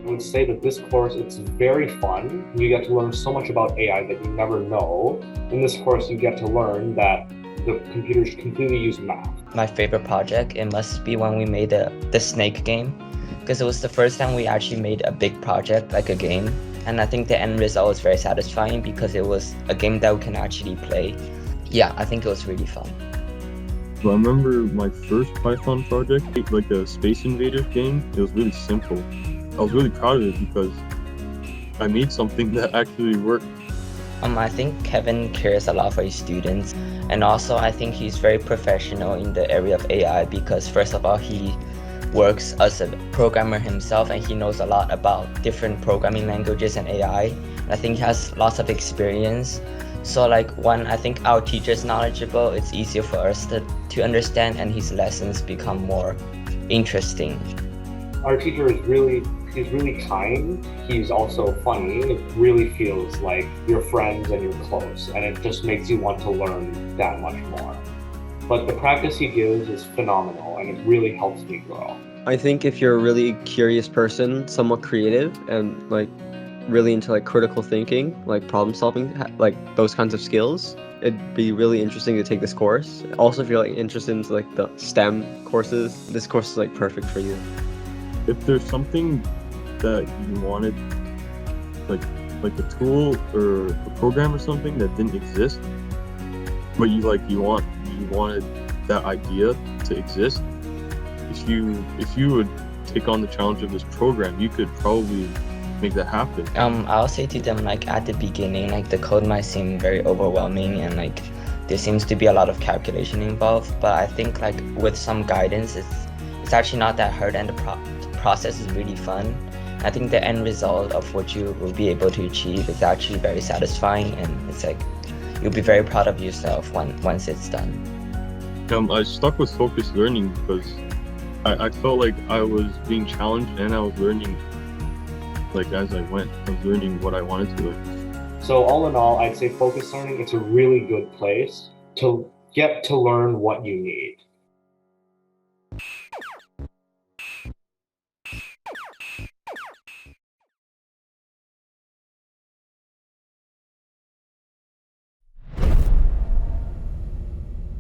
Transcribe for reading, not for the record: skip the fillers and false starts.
I would say that this course, it's very fun. You get to learn so much about AI that you never know. In this course, you get to learn that the computers completely use math. My favorite project, it must be when we made the snake game, because it was the first time we actually made a big project, like a game. And I think the end result was very satisfying because it was a game that we can actually play. Yeah, I think it was really fun. So I remember my first Python project, like a Space Invaders game. It was really simple. I was really proud of it because I made something that actually worked. I think Kevin cares a lot for his students, and also I think he's very professional in the area of AI because first of all, he works as a programmer himself and he knows a lot about different programming languages and AI. And I think he has lots of experience. So like when I think our teacher's knowledgeable, it's easier for us to understand and his lessons become more interesting. Our teacher he's really kind. He's also funny. It really feels like you're friends and you're close, and it just makes you want to learn that much more. But the practice he gives is phenomenal, and it really helps me grow. I think if you're a really curious person, somewhat creative, and like really into like critical thinking, like problem solving, like those kinds of skills, it'd be really interesting to take this course. Also, if you're like interested into like the STEM courses, this course is like perfect for you. If there's something that you wanted, like a tool or a program or something that didn't exist, but you wanted that idea to exist, if you would take on the challenge of this program, you could probably make that happen. I'll say to them, like at the beginning, like the code might seem very overwhelming and like there seems to be a lot of calculation involved, but I think like with some guidance, it's actually not that hard, and the process is really fun. I think the end result of what you will be able to achieve is actually very satisfying, and it's like you'll be very proud of yourself once it's done. I stuck with focused learning because I felt like I was being challenged and I was learning like as I went. I was learning what I wanted to learn. So all in all, I'd say focused learning, it's a really good place to get to learn what you need.